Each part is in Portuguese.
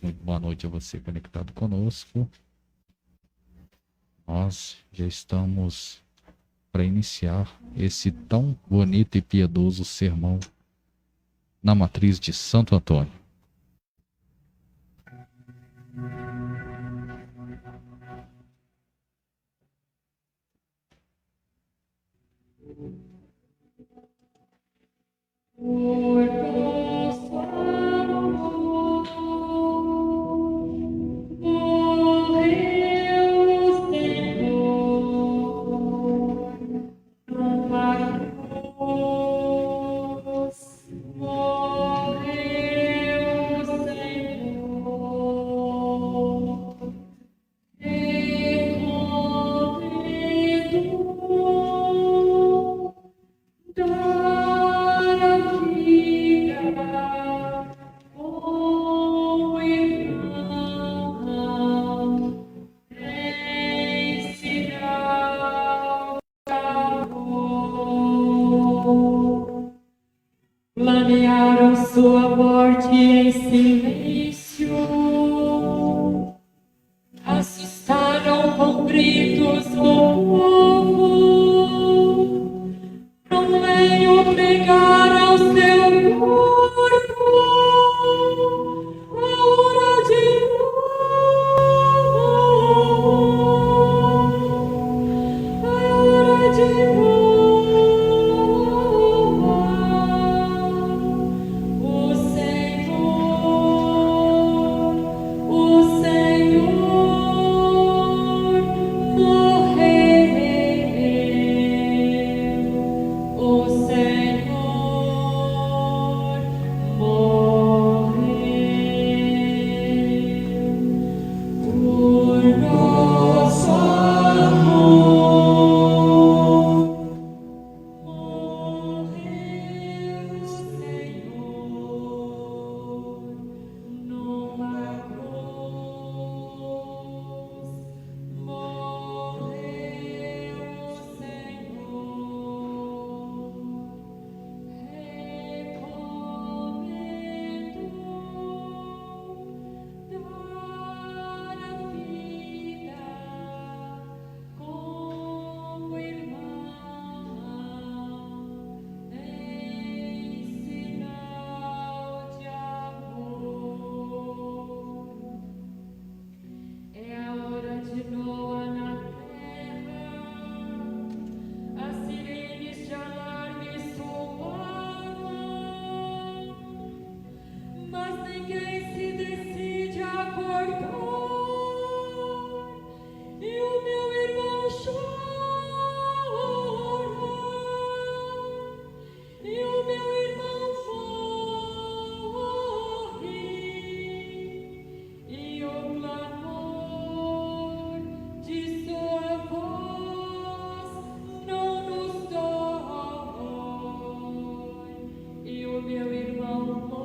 Muito boa noite a você conectado conosco. Nós já estamos para iniciar esse tão bonito e piedoso sermão na matriz de Santo Antônio. Planearam sua morte em silêncio, assustaram com gritos o povo, não veio pregar ao seu corpo, a hora de novo, a hora de o Senhor morreu, o Senhor morreu por nosso amor. Morreu o Senhor numa cruz. Morreu o Senhor, recomendou dar a vida como irmão em sinal de amor. É a hora de Noa na terra, as sirenes de alarme soaram, mas ninguém se decide a acordar, e o meu irmão chora, e o meu irmão morre, e o clamor de sua voz não nos dói, e o meu irmão morre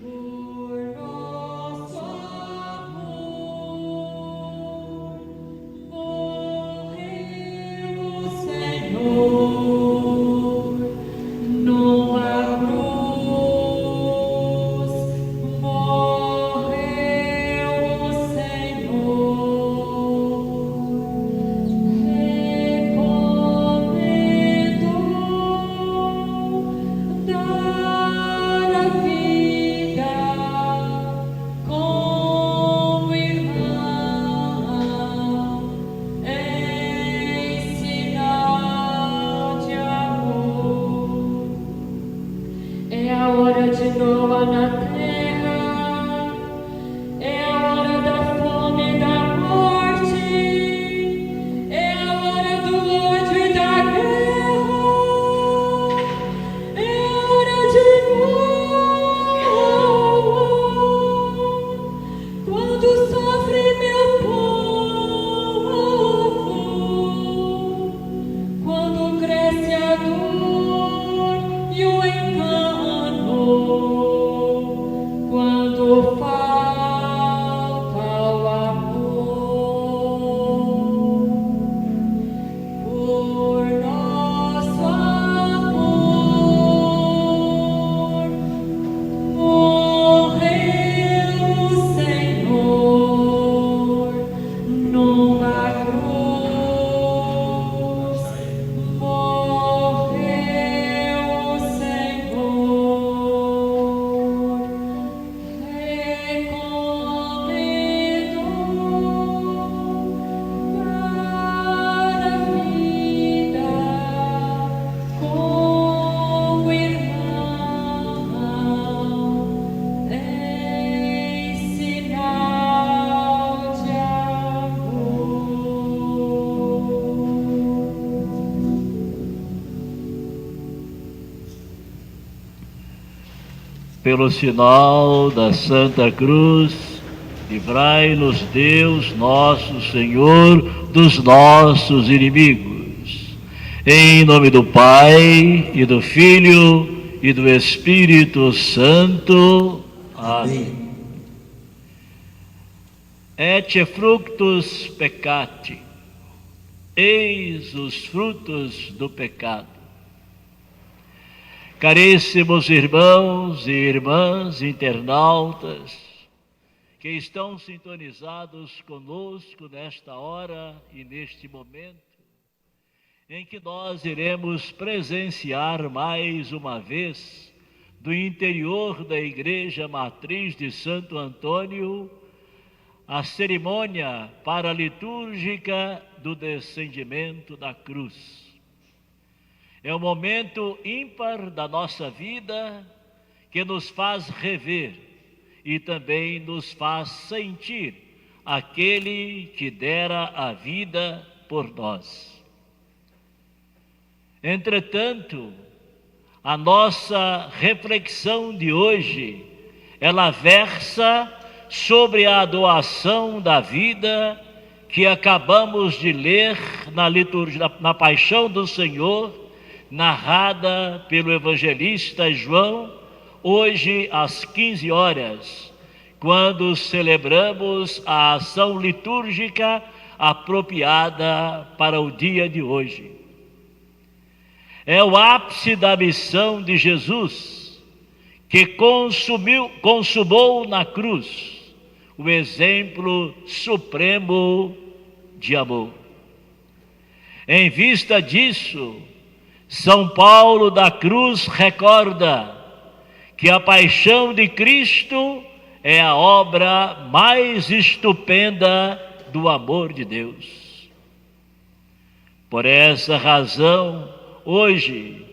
por nosso amor. Morreu o Senhor numa cruz. Morreu o Senhor, recomendou dar a vida como irmão em sinal de amor. É a hora de Noa na terra, é a hora da fome e da morte, é a hora do ódio e da guerra, é a hora de Noa, quando sofre meu povo, quando cresce a dor e o engano. Pelo sinal da Santa Cruz, livrai-nos Deus, nosso Senhor, dos nossos inimigos. Em nome do Pai, e do Filho, e do Espírito Santo. Amém. Et fructus peccati. Eis os frutos do pecado. Caríssimos irmãos e irmãs internautas que estão sintonizados conosco nesta hora e neste momento, em que nós iremos presenciar mais uma vez, do interior da Igreja Matriz de Santo Antônio, a cerimônia paralitúrgica do descendimento da cruz. É um momento ímpar da nossa vida que nos faz rever e também nos faz sentir aquele que dera a vida por nós. Entretanto, a nossa reflexão de hoje, ela versa sobre a doação da vida que acabamos de ler na liturgia, na Paixão do Senhor, narrada pelo evangelista João, hoje às 15 horas, quando celebramos a ação litúrgica apropriada para o dia de hoje. É o ápice da missão de Jesus, que consumou na cruz o exemplo supremo de amor. Em vista disso, São Paulo da Cruz recorda que a paixão de Cristo é a obra mais estupenda do amor de Deus. Por essa razão, hoje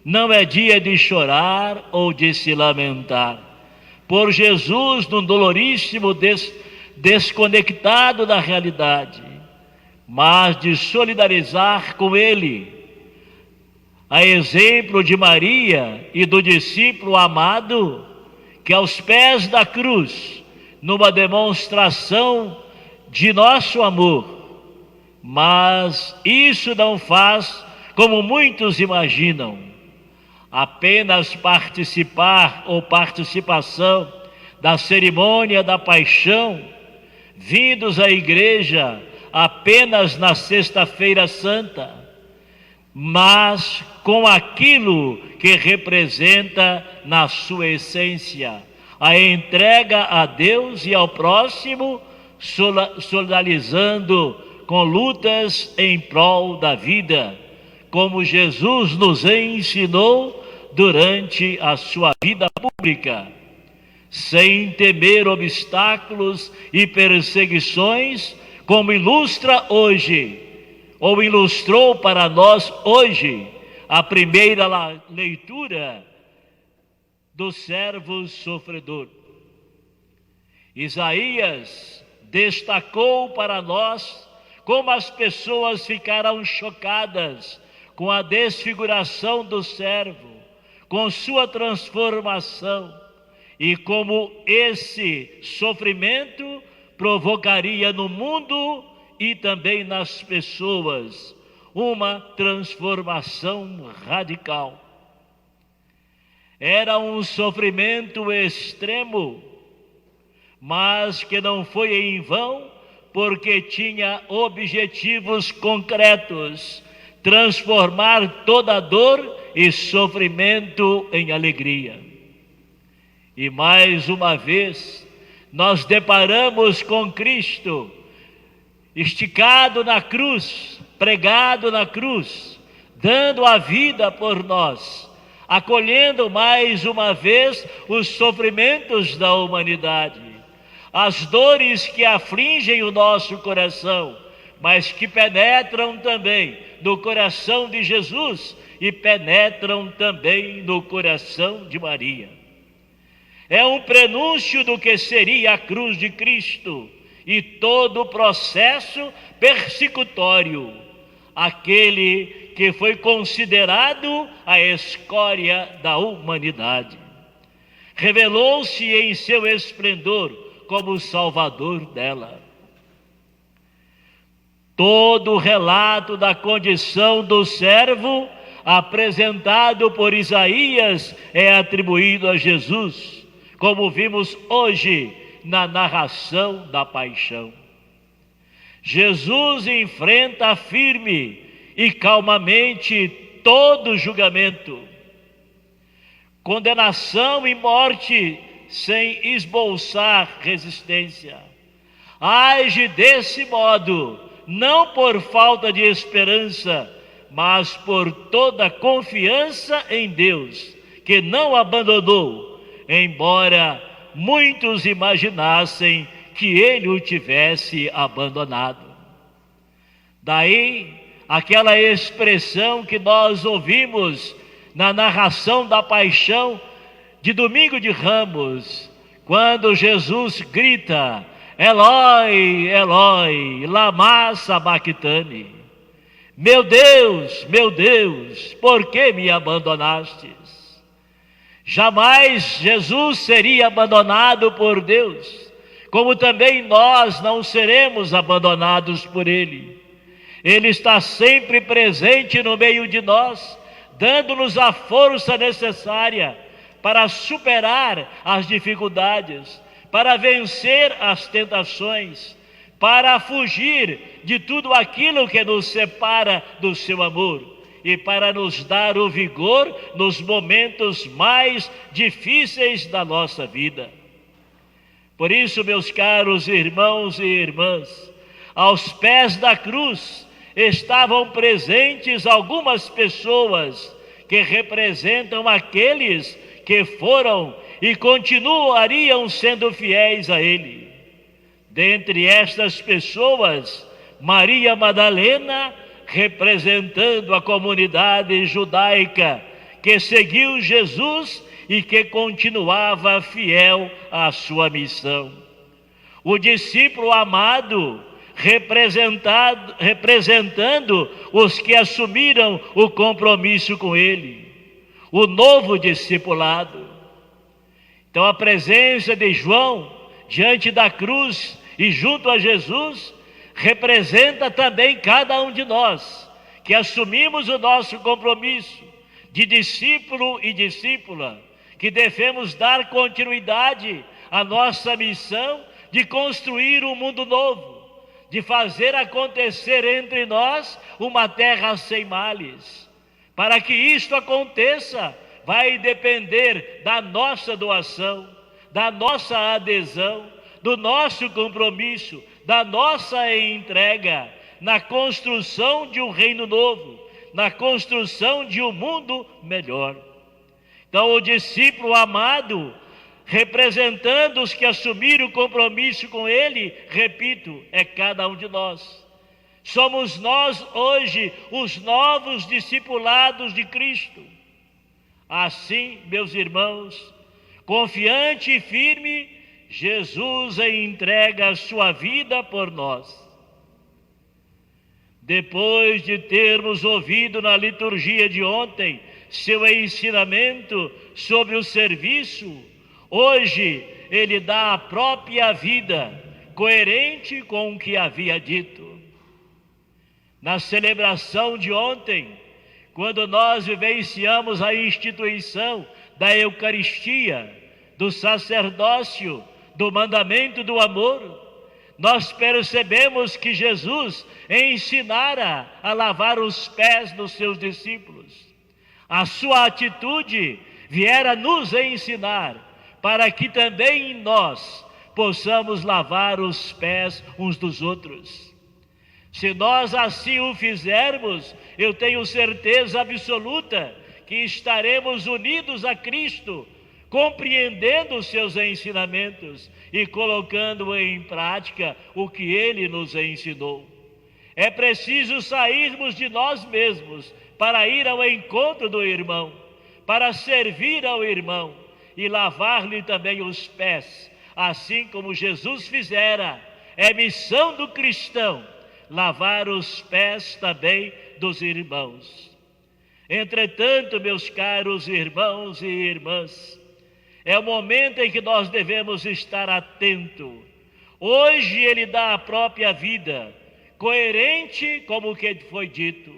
não é dia de chorar ou de se lamentar por Jesus num doloríssimo desconectado da realidade, mas de solidarizar com Ele, a exemplo de Maria e do discípulo amado, que aos pés da cruz, numa demonstração de nosso amor, mas isso não faz como muitos imaginam, apenas participação da cerimônia da paixão, vindos à igreja apenas na Sexta-feira Santa, mas com aquilo que representa na sua essência, a entrega a Deus e ao próximo, solidarizando com lutas em prol da vida, como Jesus nos ensinou durante a sua vida pública, sem temer obstáculos e perseguições, como ilustra hoje, ou ilustrou para nós hoje, a primeira leitura do servo sofredor. Isaías destacou para nós como as pessoas ficaram chocadas com a desfiguração do servo, com sua transformação, e como esse sofrimento provocaria no mundo e também nas pessoas uma transformação radical. Era um sofrimento extremo, mas que não foi em vão, porque tinha objetivos concretos: transformar toda dor e sofrimento em alegria. E mais uma vez, nós deparamos com Cristo, esticado na cruz, pregado na cruz, dando a vida por nós, acolhendo mais uma vez os sofrimentos da humanidade, as dores que afligem o nosso coração, mas que penetram também no coração de Jesus e penetram também no coração de Maria. É um prenúncio do que seria a cruz de Cristo e todo o processo persecutório, aquele que foi considerado a escória da humanidade. revelou-se em seu esplendor como o Salvador dela. Todo o relato da condição do servo apresentado por Isaías é atribuído a Jesus, como vimos hoje na narração da paixão. Jesus enfrenta firme e calmamente todo julgamento, condenação e morte sem esboçar resistência. Age desse modo, não por falta de esperança, mas por toda confiança em Deus, que não abandonou, embora muitos imaginassem que ele o tivesse abandonado. Daí, aquela expressão que nós ouvimos na narração da paixão de Domingo de Ramos, quando Jesus grita: Eloi, Eloi, lama sabachthani. Meu Deus, por que me abandonastes? Jamais Jesus seria abandonado por Deus, como também nós não seremos abandonados por Ele. Ele está sempre presente no meio de nós, dando-nos a força necessária para superar as dificuldades, para vencer as tentações, para fugir de tudo aquilo que nos separa do seu amor e para nos dar o vigor nos momentos mais difíceis da nossa vida. Por isso, meus caros irmãos e irmãs, aos pés da cruz estavam presentes algumas pessoas que representam aqueles que foram e continuariam sendo fiéis a Ele. Dentre estas pessoas, Maria Madalena, representando a comunidade judaica que seguiu Jesus e que continuava fiel à sua missão. O discípulo amado, representando os que assumiram o compromisso com ele, o novo discipulado. Então a presença de João diante da cruz e junto a Jesus representa também cada um de nós que assumimos o nosso compromisso de discípulo e discípula, que devemos dar continuidade à nossa missão de construir um mundo novo, de fazer acontecer entre nós uma terra sem males. Para que isto aconteça, vai depender da nossa doação, da nossa adesão, do nosso compromisso, da nossa entrega na construção de um reino novo, na construção de um mundo melhor. Então, o discípulo amado, representando os que assumiram o compromisso com ele, repito, é cada um de nós. Somos nós hoje os novos discipulados de Cristo. Assim, meus irmãos, confiante e firme, Jesus entrega a sua vida por nós. Depois de termos ouvido na liturgia de ontem seu ensinamento sobre o serviço, hoje ele dá a própria vida, coerente com o que havia dito. Na celebração de ontem, quando nós vivenciamos a instituição da Eucaristia, do sacerdócio, do mandamento do amor, nós percebemos que Jesus ensinara a lavar os pés dos seus discípulos. A sua atitude viera nos ensinar para que também nós possamos lavar os pés uns dos outros. Se nós assim o fizermos, eu tenho certeza absoluta que estaremos unidos a Cristo, compreendendo os seus ensinamentos e colocando em prática o que Ele nos ensinou. É preciso sairmos de nós mesmos para ir ao encontro do irmão, para servir ao irmão e lavar-lhe também os pés, assim como Jesus fizera. É missão do cristão lavar os pés também dos irmãos. Entretanto, meus caros irmãos e irmãs, É o momento em que nós devemos estar atentos. Hoje ele dá a própria vida, coerente como o que foi dito.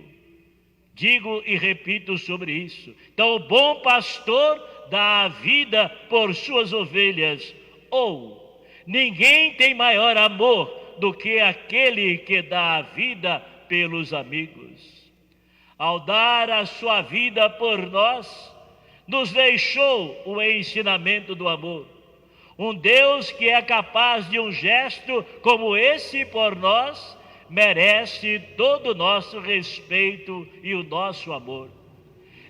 Digo e repito sobre isso. Então o bom pastor dá a vida por suas ovelhas. Ou ninguém tem maior amor do que aquele que dá a vida pelos amigos. Ao dar a sua vida por nós, nos deixou o ensinamento do amor. Um Deus que é capaz de um gesto como esse por nós, merece todo o nosso respeito e o nosso amor.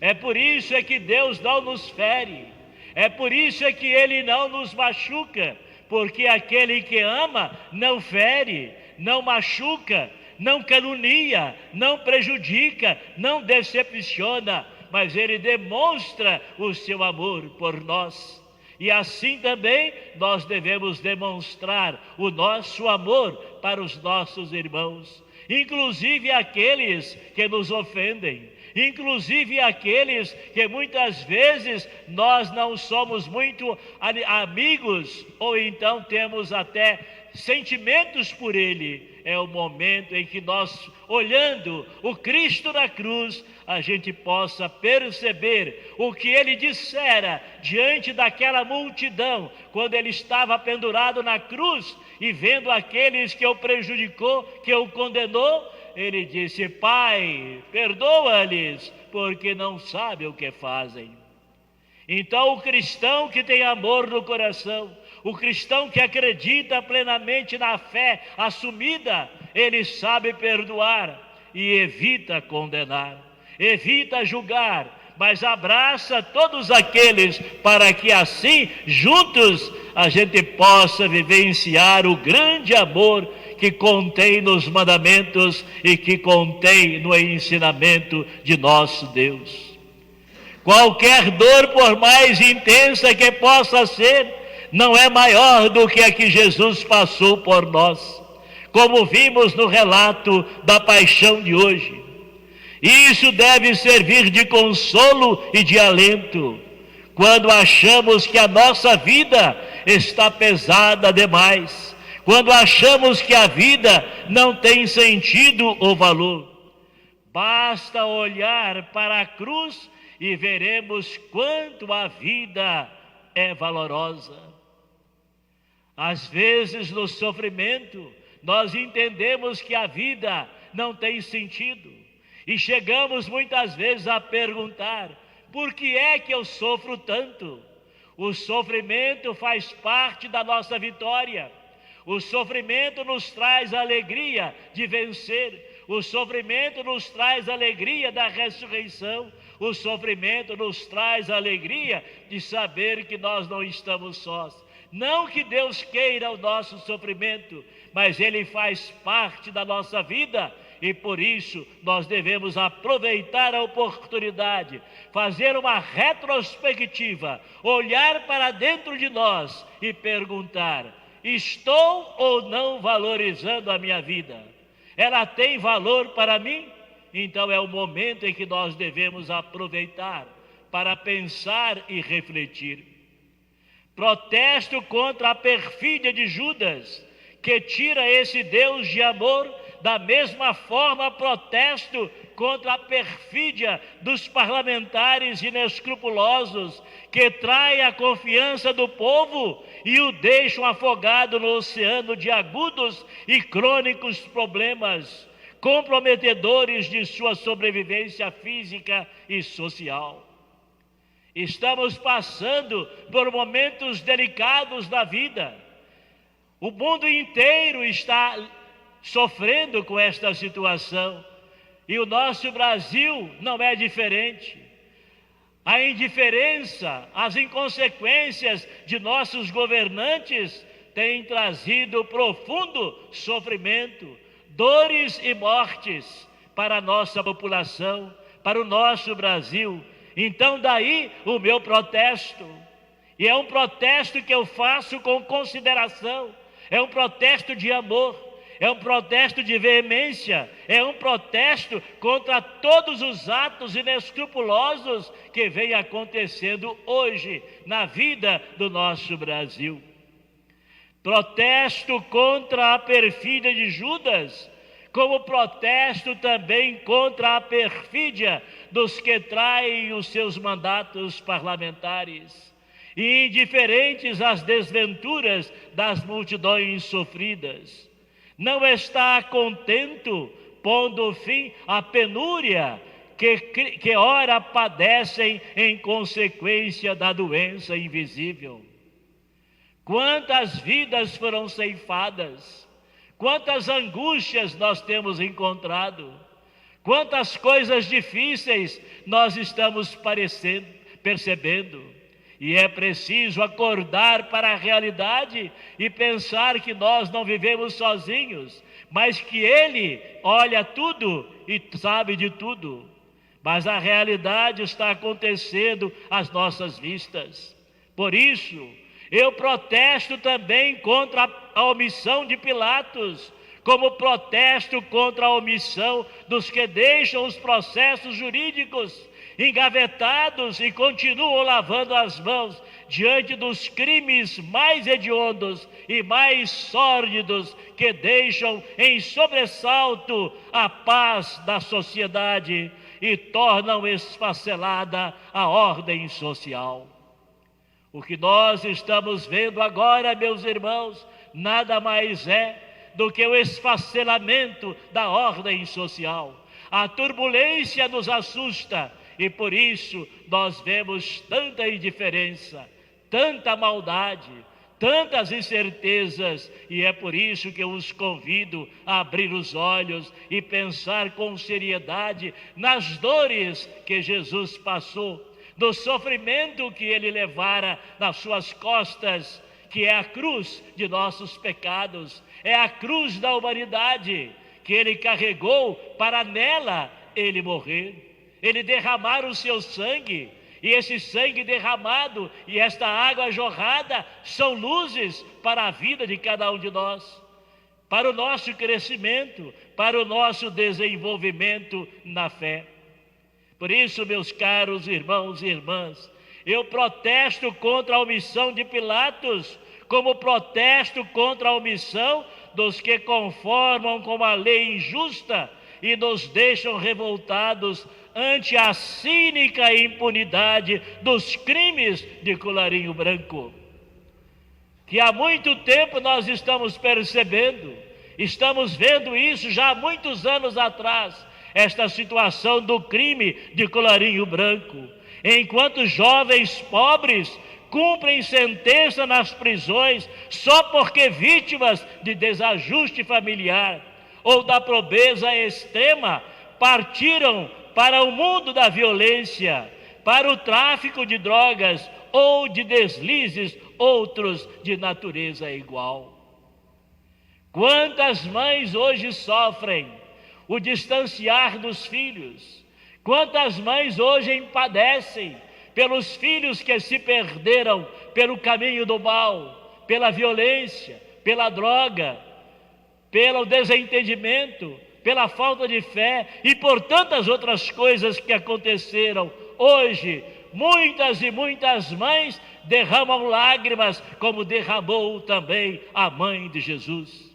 É por isso é que Deus não nos fere, é por isso é que Ele não nos machuca, porque aquele que ama não fere, não machuca, não calunia, não prejudica, não decepciona, mas Ele demonstra o seu amor por nós. E assim também nós devemos demonstrar o nosso amor para os nossos irmãos, inclusive aqueles que nos ofendem, inclusive aqueles que muitas vezes nós não somos muito amigos, ou então temos até sentimentos por ele. É o momento em que nós, olhando o Cristo na cruz, a gente possa perceber o que ele dissera diante daquela multidão, quando ele estava pendurado na cruz e vendo aqueles que o prejudicou, que o condenou, ele disse: Pai, perdoa-lhes, porque não sabem o que fazem. Então o cristão que tem amor no coração, o cristão que acredita plenamente na fé assumida, ele sabe perdoar e evita condenar, evita julgar, mas abraça todos aqueles para que assim, juntos, a gente possa vivenciar o grande amor que contém nos mandamentos e que contém no ensinamento de nosso Deus. Qualquer dor, por mais intensa que possa ser, não é maior do que a que Jesus passou por nós, como vimos no relato da paixão de hoje. Isso deve servir de consolo e de alento, quando achamos que a nossa vida está pesada demais, quando achamos que a vida não tem sentido ou valor. Basta olhar para a cruz e veremos quanto a vida é valorosa. Às vezes, no sofrimento, nós entendemos que a vida não tem sentido e chegamos muitas vezes a perguntar: por que é que eu sofro tanto? O sofrimento faz parte da nossa vitória. O sofrimento nos traz a alegria de vencer. O sofrimento nos traz a alegria da ressurreição. O sofrimento nos traz a alegria de saber que nós não estamos sós. Não que Deus queira o nosso sofrimento, mas ele faz parte da nossa vida e por isso nós devemos aproveitar a oportunidade, fazer uma retrospectiva, olhar para dentro de nós e perguntar: estou ou não valorizando a minha vida? Ela tem valor para mim? Então é o momento em que nós devemos aproveitar para pensar e refletir. Protesto contra a perfídia de Judas, que tira esse Deus de amor. Da mesma forma, protesto contra a perfídia dos parlamentares inescrupulosos, que trai a confiança do povo e o deixam afogado no oceano de agudos e crônicos problemas, comprometedores de sua sobrevivência física e social. Estamos passando por momentos delicados da vida. O mundo inteiro está sofrendo com esta situação e o nosso Brasil não é diferente. A indiferença, as inconsequências de nossos governantes têm trazido profundo sofrimento, dores e mortes para a nossa população, para o nosso Brasil. Então daí o meu protesto, e é um protesto que eu faço com consideração, é um protesto de amor, é um protesto de veemência, é um protesto contra todos os atos inescrupulosos que vêm acontecendo hoje na vida do nosso Brasil. Protesto contra a perfídia de Judas, como protesto também contra a perfídia dos que traem os seus mandatos parlamentares, e indiferentes às desventuras das multidões sofridas. Não está contento, pondo fim à penúria que ora padecem em consequência da doença invisível. Quantas vidas foram ceifadas, quantas angústias nós temos encontrado, quantas coisas difíceis nós estamos percebendo. E é preciso acordar para a realidade e pensar que nós não vivemos sozinhos, mas que Ele olha tudo e sabe de tudo. Mas a realidade está acontecendo às nossas vistas. Por isso, eu protesto também contra a omissão de Pilatos, como protesto contra a omissão dos que deixam os processos jurídicos engavetados e continuam lavando as mãos diante dos crimes mais hediondos e mais sórdidos que deixam em sobressalto a paz da sociedade e tornam esfacelada a ordem social. O que nós estamos vendo agora, meus irmãos, nada mais é do que o esfacelamento da ordem social. A turbulência nos assusta e por isso nós vemos tanta indiferença, tanta maldade, tantas incertezas, e é por isso que eu os convido a abrir os olhos e pensar com seriedade nas dores que Jesus passou, no sofrimento que Ele levara nas suas costas, que é a cruz de nossos pecados, é a cruz da humanidade que Ele carregou para nela Ele morrer. Ele derramar o seu sangue, e esse sangue derramado e esta água jorrada são luzes para a vida de cada um de nós, para o nosso crescimento, para o nosso desenvolvimento na fé. Por isso, meus caros irmãos e irmãs, eu protesto contra a omissão de Pilatos, como protesto contra a omissão dos que conformam com a lei injusta e nos deixam revoltados ante a cínica impunidade dos crimes de colarinho branco, que há muito tempo nós estamos percebendo, estamos vendo isso já há muitos anos atrás, esta situação do crime de colarinho branco, enquanto jovens pobres cumprem sentença nas prisões só porque vítimas de desajuste familiar ou da pobreza extrema partiram para o mundo da violência, para o tráfico de drogas ou de deslizes outros de natureza igual. Quantas mães hoje sofrem o distanciar dos filhos? Quantas mães hoje padecem pelos filhos que se perderam pelo caminho do mal, pela violência, pela droga, pelo desentendimento, pela falta de fé e por tantas outras coisas que aconteceram. Hoje, muitas e muitas mães derramam lágrimas, como derramou também a mãe de Jesus.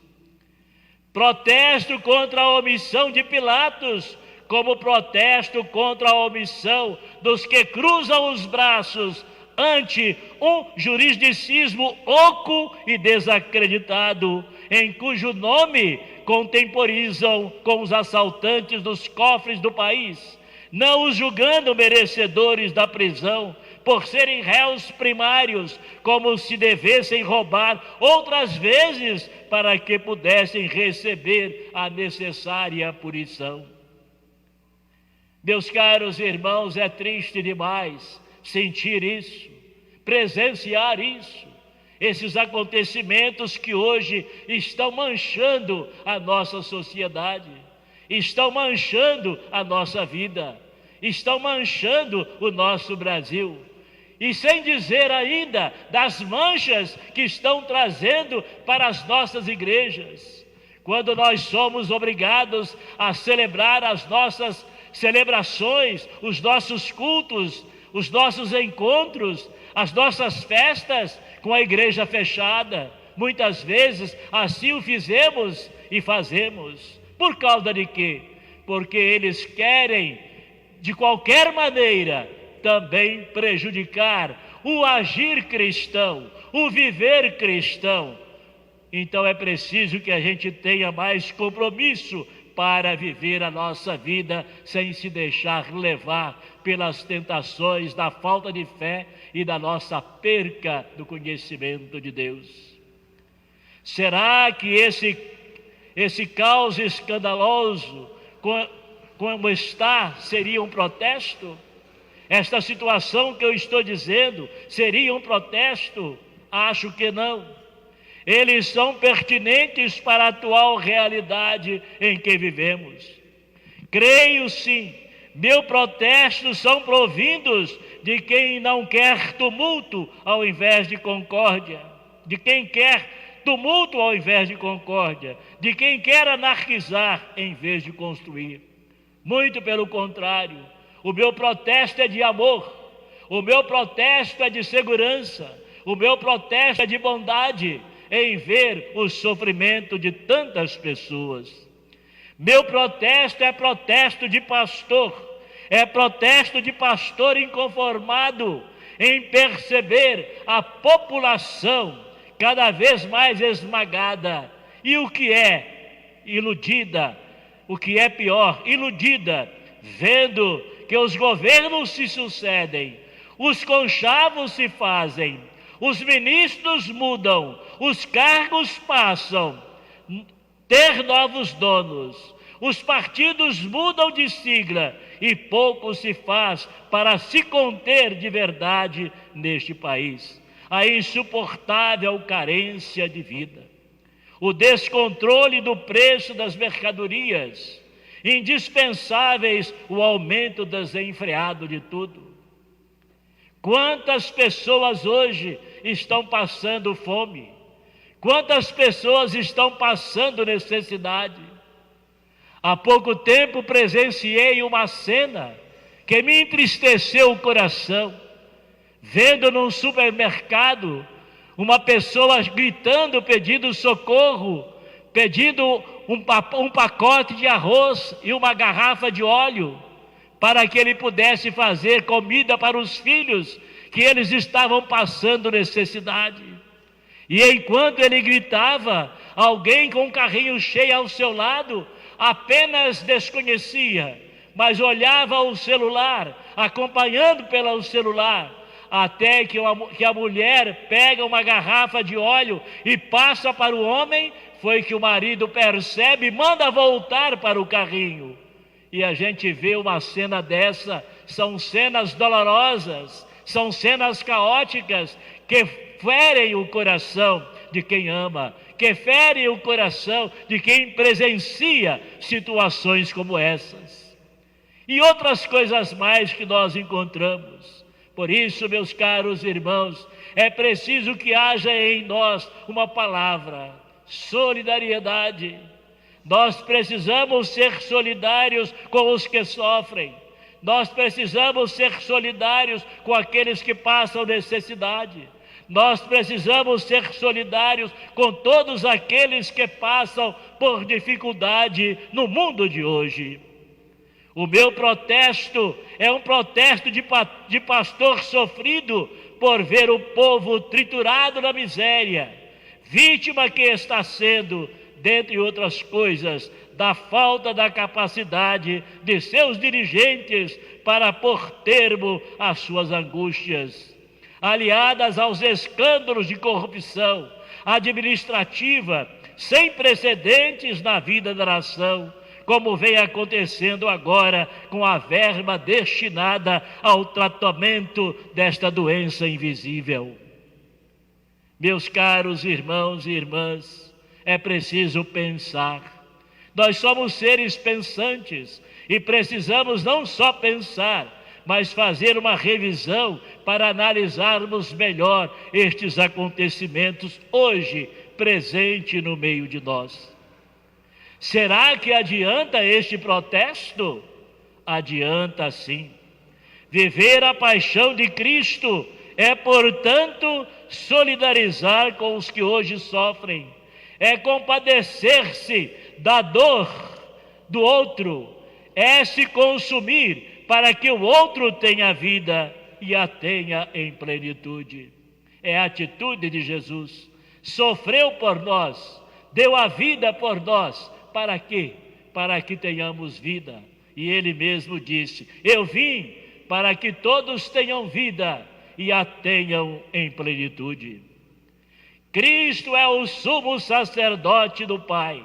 Protesto contra a omissão de Pilatos, como protesto contra a omissão dos que cruzam os braços ante um jurisdicismo oco e desacreditado, em cujo nome contemporizam com os assaltantes dos cofres do país, não os julgando merecedores da prisão por serem réus primários, como se devessem roubar outras vezes para que pudessem receber a necessária punição. Meus caros irmãos, é triste demais sentir isso, presenciar isso, esses acontecimentos que hoje estão manchando a nossa sociedade, estão manchando a nossa vida, estão manchando o nosso Brasil. E sem dizer ainda das manchas que estão trazendo para as nossas igrejas. quando nós somos obrigados a celebrar as nossas celebrações, os nossos cultos, os nossos encontros, as nossas festas com a igreja fechada. Muitas vezes assim o fizemos e fazemos. Por causa de quê? Porque eles querem, de qualquer maneira, também prejudicar o agir cristão, o viver cristão. Então é preciso que a gente tenha mais compromisso para viver a nossa vida sem se deixar levar pelas tentações da falta de fé e da nossa perca do conhecimento de Deus. Será que esse caos escandaloso, como está, seria um protesto? Esta situação que eu estou dizendo seria um protesto? Acho que não. Eles são pertinentes para a atual realidade em que vivemos. Creio sim, meus protestos são provindos de quem não quer tumulto ao invés de concórdia, de quem quer tumulto ao invés de concórdia, de quem quer anarquizar em vez de construir. Muito pelo contrário, o meu protesto é de amor, o meu protesto é de segurança, o meu protesto é de bondade, em ver o sofrimento de tantas pessoas. Meu protesto é protesto de pastor, é protesto de pastor inconformado em perceber a população cada vez mais esmagada. E o que é iludida, o que é pior, iludida, vendo que os governos se sucedem, os conchavos se fazem, os ministros mudam, os cargos passam, ter novos donos, os partidos mudam de sigla e pouco se faz para se conter de verdade neste país. A insuportável carência de vida, o descontrole do preço das mercadorias, indispensáveis o aumento desenfreado de tudo. Quantas pessoas hoje estão passando fome? Quantas pessoas estão passando necessidade? Há pouco tempo presenciei uma cena que me entristeceu o coração, vendo num supermercado uma pessoa gritando, pedindo socorro, pedindo um pacote de arroz e uma garrafa de óleo, para que ele pudesse fazer comida para os filhos, que eles estavam passando necessidade. E enquanto ele gritava, alguém com um carrinho cheio ao seu lado, apenas desconhecia, mas olhava o celular, acompanhando pelo celular, até que a mulher pega uma garrafa de óleo e passa para o homem, foi que o marido percebe e manda voltar para o carrinho. E a gente vê uma cena dessa, são cenas dolorosas, são cenas caóticas que ferem o coração de quem ama, que ferem o coração de quem presencia situações como essas. E outras coisas mais que nós encontramos. Por isso, meus caros irmãos, é preciso que haja em nós uma palavra: solidariedade. Nós precisamos ser solidários com os que sofrem. Nós precisamos ser solidários com aqueles que passam necessidade. Nós precisamos ser solidários com todos aqueles que passam por dificuldade no mundo de hoje. O meu protesto é um protesto de pastor sofrido por ver o povo triturado na miséria, vítima que está sendo, dentre outras coisas, da falta da capacidade de seus dirigentes para pôr termo às suas angústias, aliadas aos escândalos de corrupção administrativa sem precedentes na vida da nação, como vem acontecendo agora com a verba destinada ao tratamento desta doença invisível. Meus caros irmãos e irmãs, é preciso pensar. Nós somos seres pensantes e precisamos não só pensar, mas fazer uma revisão para analisarmos melhor estes acontecimentos hoje presente no meio de nós. Será que adianta este protesto? Adianta sim. Viver a paixão de Cristo é, portanto, solidarizar com os que hoje sofrem, é compadecer-se da dor do outro, é se consumir para que o outro tenha vida e a tenha em plenitude. É a atitude de Jesus. Sofreu por nós, deu a vida por nós. Para quê? Para que tenhamos vida. E ele mesmo disse: eu vim para que todos tenham vida e a tenham em plenitude. Cristo é o sumo sacerdote do Pai.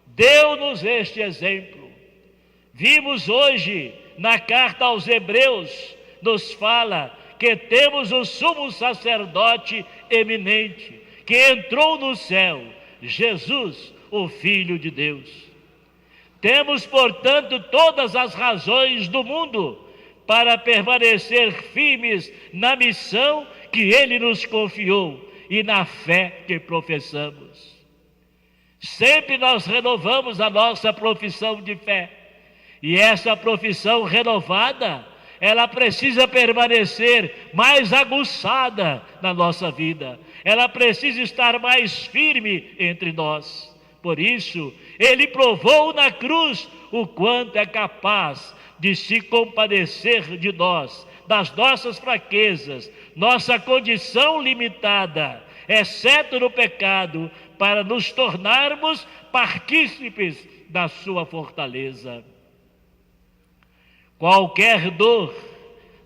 Deu-nos este exemplo. Vimos hoje na carta aos Hebreus, nos fala que temos o sumo sacerdote eminente, que entrou no céu, Jesus, o Filho de Deus. Temos, portanto, todas as razões do mundo para permanecer firmes na missão que Ele nos confiou e na fé que professamos. Sempre nós renovamos a nossa profissão de fé. E essa profissão renovada, ela precisa permanecer mais aguçada na nossa vida. Ela precisa estar mais firme entre nós. Por isso, Ele provou na cruz o quanto é capaz de se compadecer de nós, das nossas fraquezas, nossa condição limitada, exceto no pecado, para nos tornarmos partícipes da sua fortaleza. Qualquer dor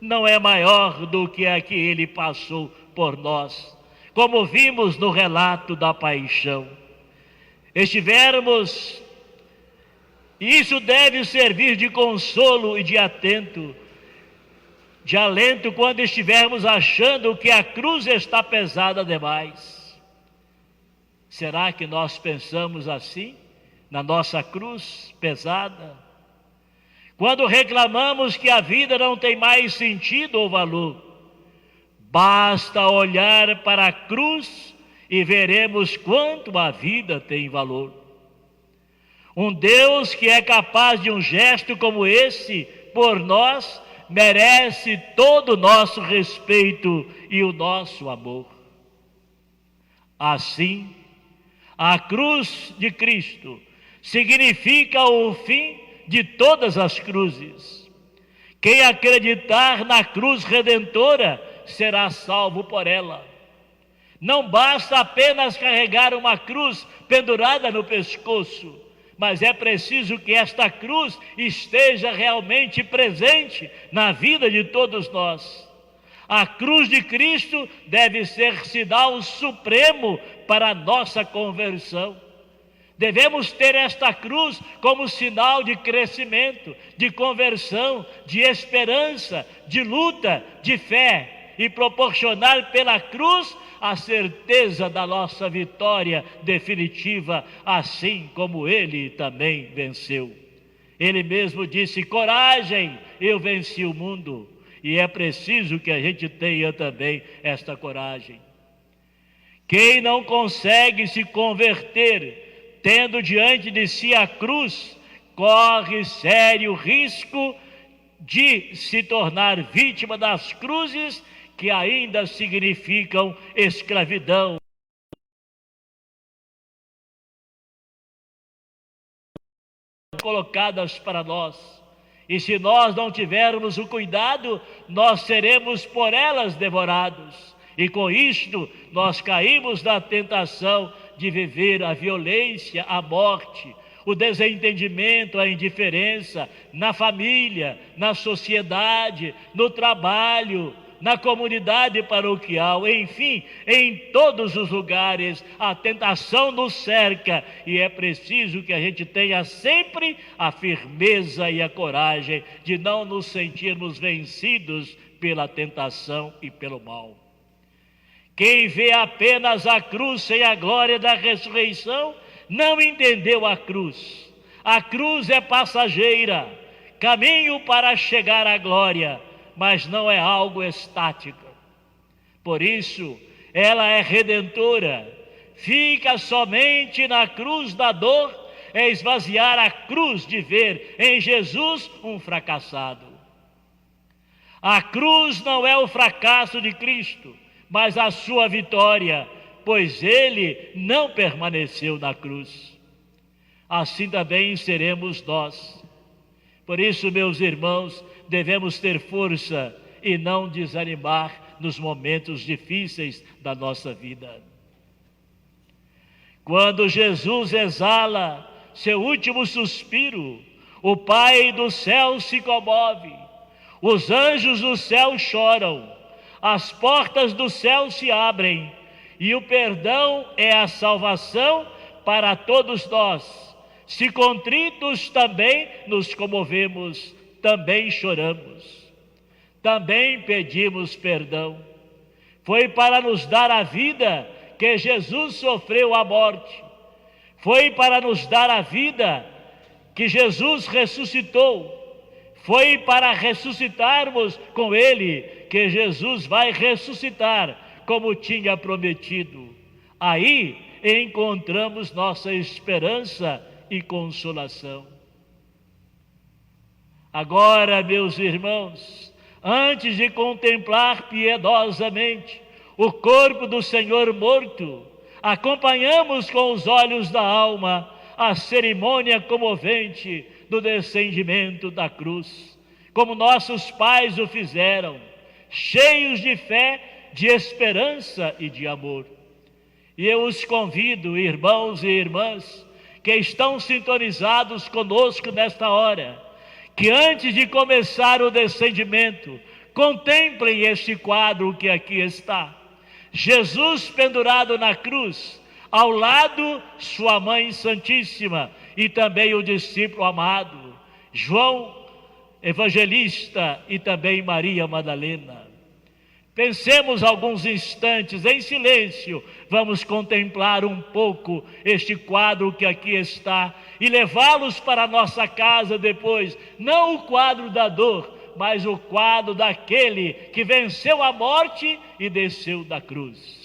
não é maior do que a que Ele passou por nós, como vimos no relato da paixão. Isso deve servir de consolo e de alento quando estivermos achando que a cruz está pesada demais. Será que nós pensamos assim, na nossa cruz pesada? Quando reclamamos que a vida não tem mais sentido ou valor, basta olhar para a cruz e veremos quanto a vida tem valor. Um Deus que é capaz de um gesto como esse por nós, merece todo o nosso respeito e o nosso amor. Assim, a cruz de Cristo significa o fim de todas as cruzes. Quem acreditar na cruz redentora será salvo por ela. Não basta apenas carregar uma cruz pendurada no pescoço, mas é preciso que esta cruz esteja realmente presente na vida de todos nós. A cruz de Cristo deve ser sinal supremo para a nossa conversão. Devemos ter esta cruz como sinal de crescimento, de conversão, de esperança, de luta, de fé, e proporcionar pela cruz a certeza da nossa vitória definitiva, assim como Ele também venceu. Ele mesmo disse: coragem, eu venci o mundo. E é preciso que a gente tenha também esta coragem. Quem não consegue se converter, tendo diante de si a cruz, corre sério risco de se tornar vítima das cruzes que ainda significam escravidão. Colocadas para nós. E se nós não tivermos o cuidado, nós seremos por elas devorados. E com isto, nós caímos na tentação de viver a violência, a morte, o desentendimento, a indiferença, na família, na sociedade, no trabalho, na comunidade paroquial, enfim, em todos os lugares a tentação nos cerca e é preciso que a gente tenha sempre a firmeza e a coragem de não nos sentirmos vencidos pela tentação e pelo mal. Quem vê apenas a cruz sem a glória da ressurreição, não entendeu a cruz. A cruz é passageira, caminho para chegar à glória, mas não é algo estático. Por isso, ela é redentora. Fica somente na cruz da dor, é esvaziar a cruz de ver em Jesus um fracassado. A cruz não é o fracasso de Cristo, mas a sua vitória, pois ele não permaneceu na cruz. Assim também seremos nós. Por isso, meus irmãos, devemos ter força e não desanimar nos momentos difíceis da nossa vida. Quando Jesus exala seu último suspiro, o Pai do céu se comove, os anjos do céu choram, as portas do céu se abrem, e o perdão é a salvação para todos nós. Se contritos também nos comovemos, também choramos, também pedimos perdão. Foi para nos dar a vida que Jesus sofreu a morte. Foi para nos dar a vida que Jesus ressuscitou. Foi para ressuscitarmos com Ele que Jesus vai ressuscitar, como tinha prometido. Aí encontramos nossa esperança e consolação. Agora, meus irmãos, antes de contemplar piedosamente o corpo do Senhor morto, acompanhamos com os olhos da alma a cerimônia comovente do descendimento da cruz, como nossos pais o fizeram, cheios de fé, de esperança e de amor. E eu os convido, irmãos e irmãs, que estão sintonizados conosco nesta hora, que antes de começar o descendimento, contemplem este quadro que aqui está. Jesus pendurado na cruz, ao lado sua mãe santíssima e também o discípulo amado, João evangelista e também Maria Madalena. Pensemos alguns instantes em silêncio, vamos contemplar um pouco este quadro que aqui está e levá-los para a nossa casa depois, não o quadro da dor, mas o quadro daquele que venceu a morte e desceu da cruz.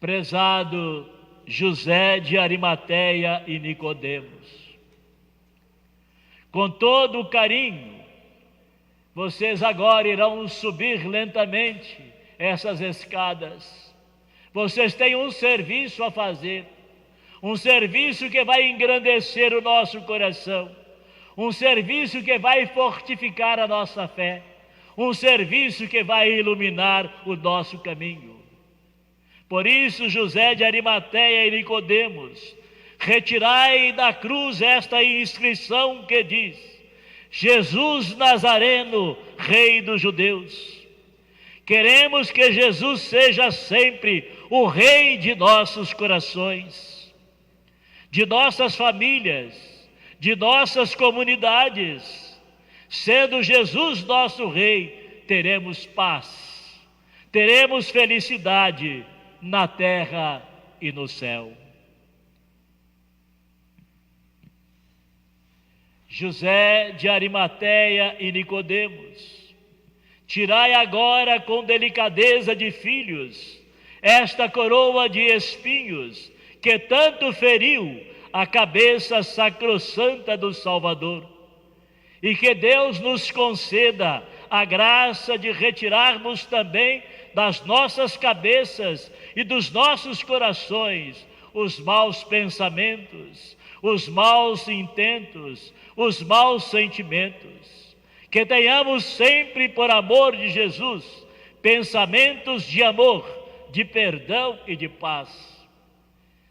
Prezado José de Arimateia e Nicodemos, com todo o carinho, vocês agora irão subir lentamente essas escadas. Vocês têm um serviço a fazer, um serviço que vai engrandecer o nosso coração, um serviço que vai fortificar a nossa fé, um serviço que vai iluminar o nosso caminho. Por isso, José de Arimateia e Nicodemos, retirai da cruz esta inscrição que diz: Jesus Nazareno, Rei dos Judeus. Queremos que Jesus seja sempre o Rei de nossos corações, de nossas famílias, de nossas comunidades. Sendo Jesus nosso Rei, teremos paz, teremos felicidade na terra e no céu. José de Arimateia e Nicodemos, tirai agora com delicadeza de filhos esta coroa de espinhos que tanto feriu a cabeça sacrossanta do Salvador, e que Deus nos conceda a graça de retirarmos também das nossas cabeças e dos nossos corações os maus pensamentos, os maus intentos, os maus sentimentos. Que tenhamos sempre, por amor de Jesus, pensamentos de amor, de perdão e de paz.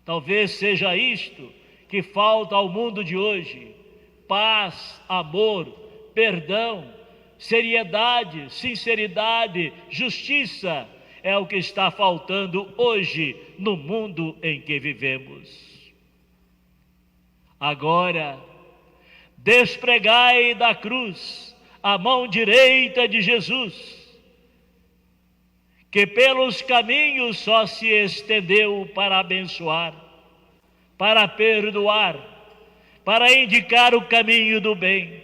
Talvez seja isto que falta ao mundo de hoje: paz, amor, perdão, seriedade, sinceridade, justiça. É o que está faltando hoje no mundo em que vivemos. Agora, despregai da cruz a mão direita de Jesus, que pelos caminhos só se estendeu para abençoar, para perdoar, para indicar o caminho do bem.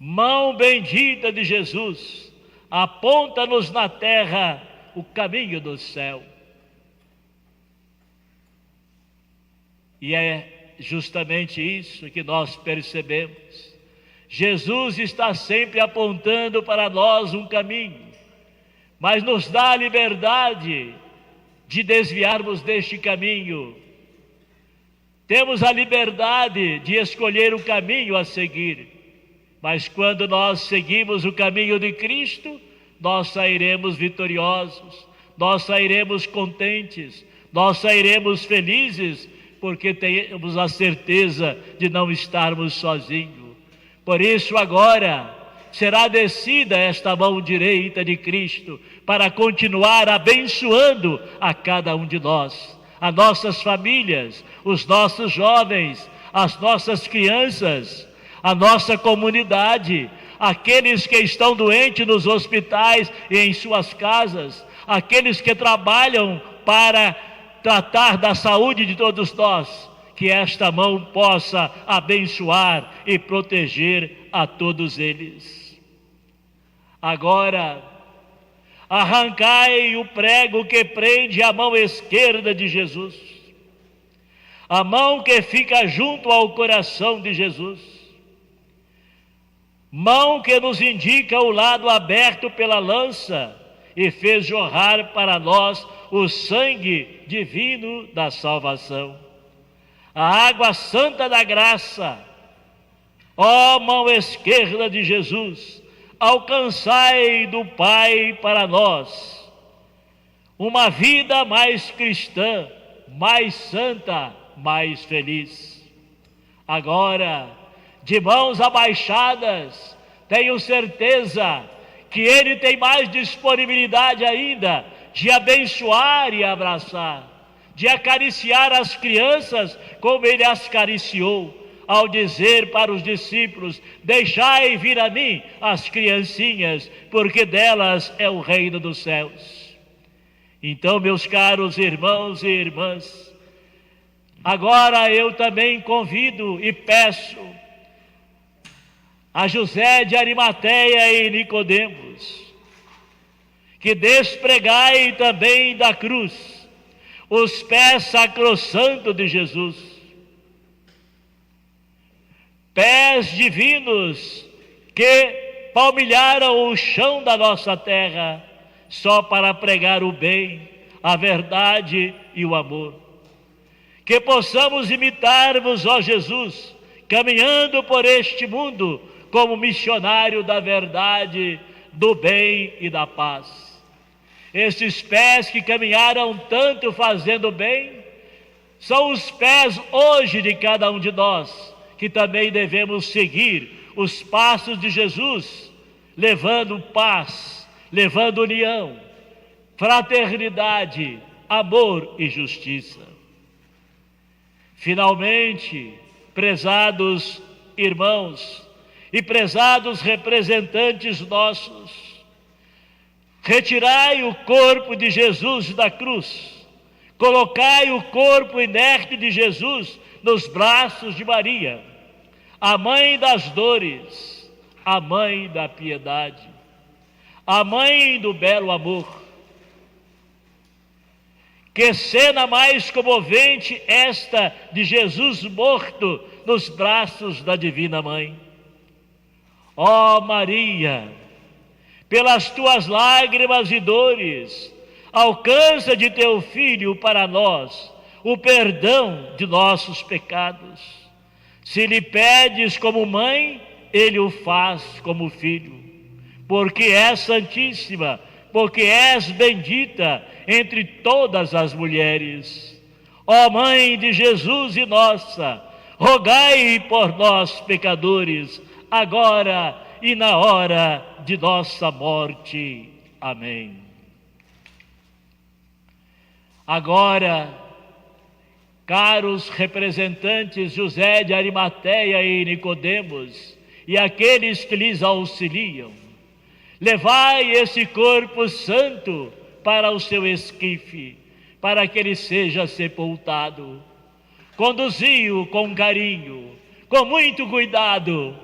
Mão bendita de Jesus, aponta-nos na terra o caminho do céu. E é justamente isso que nós percebemos. Jesus está sempre apontando para nós um caminho, mas nos dá a liberdade de desviarmos deste caminho. Temos a liberdade de escolher o caminho a seguir, mas quando nós seguimos o caminho de Cristo, nós sairemos vitoriosos, nós sairemos contentes, nós sairemos felizes, porque temos a certeza de não estarmos sozinhos. Por isso agora será descida esta mão direita de Cristo para continuar abençoando a cada um de nós, as nossas famílias, os nossos jovens, as nossas crianças, a nossa comunidade, aqueles que estão doentes nos hospitais e em suas casas, aqueles que trabalham para tratar da saúde de todos nós, que esta mão possa abençoar e proteger a todos eles. Agora, arrancai o prego que prende a mão esquerda de Jesus, a mão que fica junto ao coração de Jesus, mão que nos indica o lado aberto pela lança e fez jorrar para nós o sangue divino da salvação, a água santa da graça. Ó mão esquerda de Jesus, alcançai do Pai para nós uma vida mais cristã, mais santa, mais feliz. Agora, de mãos abaixadas, tenho certeza que Ele tem mais disponibilidade ainda de abençoar e abraçar, de acariciar as crianças como Ele as acariciou, ao dizer para os discípulos: deixai vir a mim as criancinhas, porque delas é o reino dos céus. Então, meus caros irmãos e irmãs, agora eu também convido e peço a José de Arimateia e Nicodemos, que despregai também da cruz os pés sacrossantos de Jesus, pés divinos que palmilharam o chão da nossa terra só para pregar o bem, a verdade e o amor. Que possamos imitar-vos, ó Jesus, caminhando por este mundo como missionário da verdade, do bem e da paz. Esses pés que caminharam tanto fazendo bem, são os pés hoje de cada um de nós, que também devemos seguir os passos de Jesus, levando paz, levando união, fraternidade, amor e justiça. Finalmente, prezados irmãos e prezados representantes nossos, retirai o corpo de Jesus da cruz, colocai o corpo inerte de Jesus nos braços de Maria, a mãe das dores, a mãe da piedade, a mãe do belo amor. Que cena mais comovente esta de Jesus morto nos braços da Divina Mãe. Ó Maria, pelas tuas lágrimas e dores, alcança de teu Filho para nós o perdão de nossos pecados. Se lhe pedes como mãe, ele o faz como filho, porque és santíssima, porque és bendita entre todas as mulheres. Ó Mãe de Jesus e nossa, rogai por nós pecadores, agora e na hora de nossa morte. Amém. Agora, caros representantes José de Arimateia e Nicodemos, e aqueles que lhes auxiliam, levai esse corpo santo para o seu esquife, para que ele seja sepultado. Conduzi-o com carinho, com muito cuidado,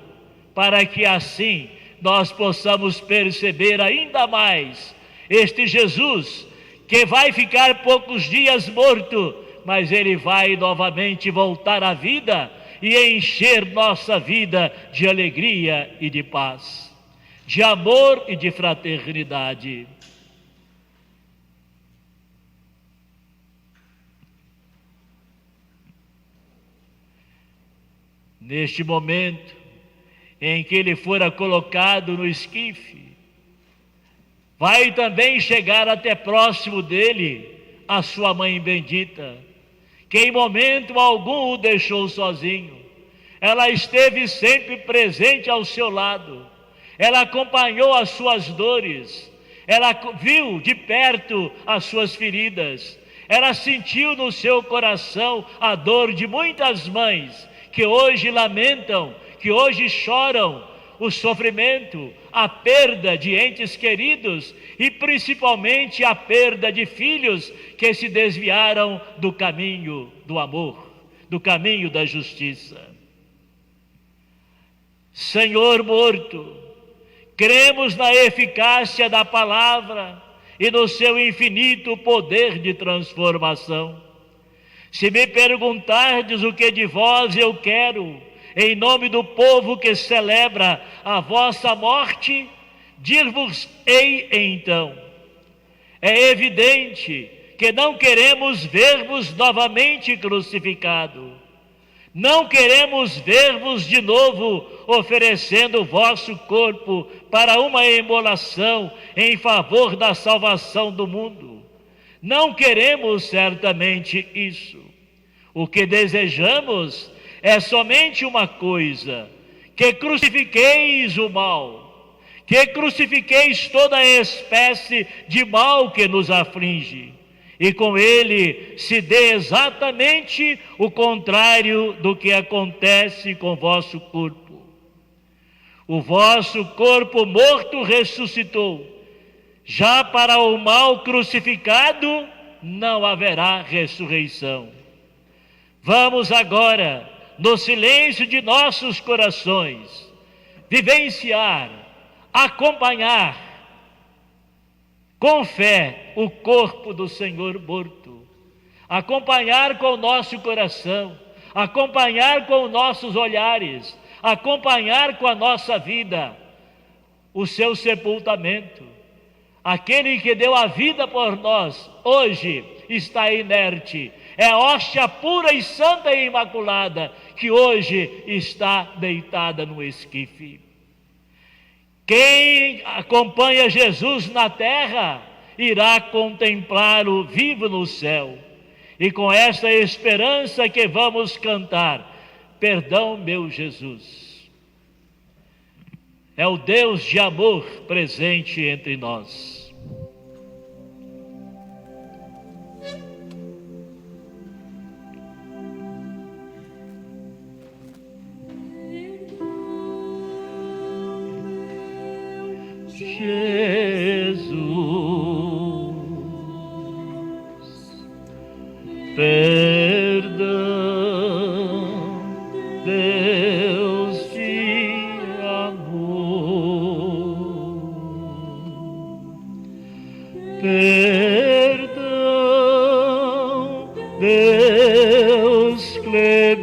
para que assim nós possamos perceber ainda mais este Jesus que vai ficar poucos dias morto, mas ele vai novamente voltar à vida e encher nossa vida de alegria e de paz, de amor e de fraternidade. Neste momento em que ele fora colocado no esquife, vai também chegar até próximo dele a sua mãe bendita, que em momento algum o deixou sozinho. Ela esteve sempre presente ao seu lado, ela acompanhou as suas dores, ela viu de perto as suas feridas, ela sentiu no seu coração a dor de muitas mães que hoje lamentam, que hoje choram o sofrimento, a perda de entes queridos e principalmente a perda de filhos que se desviaram do caminho do amor, do caminho da justiça. Senhor morto, cremos na eficácia da palavra e no seu infinito poder de transformação. Se me perguntardes o que de vós eu quero, em nome do povo que celebra a vossa morte, dir-vos-ei então: é evidente que não queremos ver-vos novamente crucificado, não queremos ver-vos de novo oferecendo o vosso corpo para uma imolação em favor da salvação do mundo. Não queremos certamente isso. O que desejamos é somente uma coisa: que crucifiqueis o mal, que crucifiqueis toda a espécie de mal que nos aflige, e com ele se dê exatamente o contrário do que acontece com o vosso corpo. O vosso corpo morto ressuscitou. Já para o mal crucificado não haverá ressurreição. Vamos agora, no silêncio de nossos corações, vivenciar, acompanhar com fé o corpo do Senhor morto, acompanhar com o nosso coração, acompanhar com os nossos olhares, acompanhar com a nossa vida o seu sepultamento. Aquele que deu a vida por nós, hoje está inerte. É a hóstia pura e santa e imaculada que hoje está deitada no esquife. Quem acompanha Jesus na terra irá contemplá-lo vivo no céu. E com esta esperança que vamos cantar: perdão, meu Jesus. É o Deus de amor presente entre nós. Jesus, perdão, Deus de amor, perdão, Deus clemente,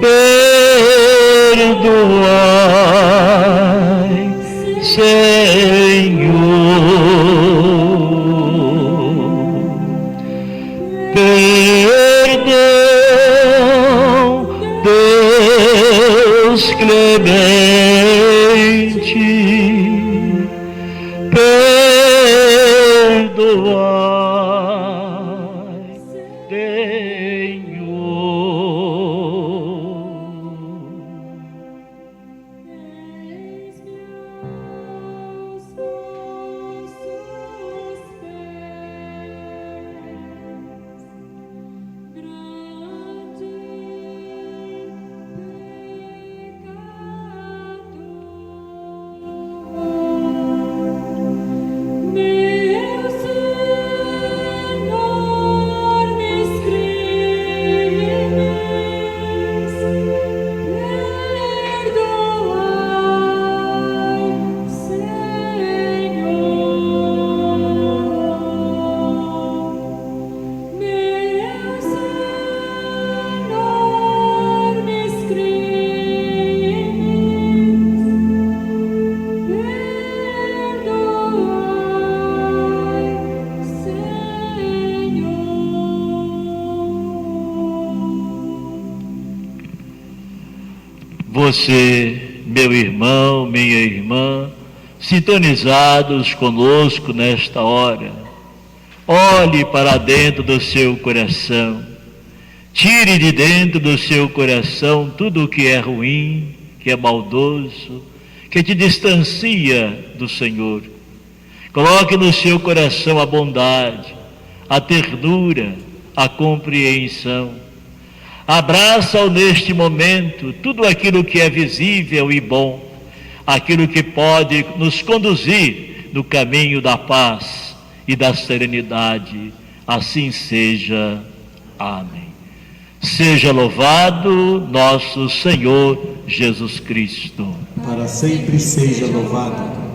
perdoai, Senhor, perdão, Deus clemente, perdoai, Senhor. Grande pecador. Você, meu irmão, minha irmã, sintonizados conosco nesta hora, olhe para dentro do seu coração, tire de dentro do seu coração tudo o que é ruim, que é maldoso, que te distancia do Senhor. Coloque no seu coração a bondade, a ternura, a compreensão. Abraça-o neste momento tudo aquilo que é visível e bom, aquilo que pode nos conduzir no caminho da paz e da serenidade. Assim seja. Amém. Seja louvado nosso Senhor Jesus Cristo. Para sempre seja louvado.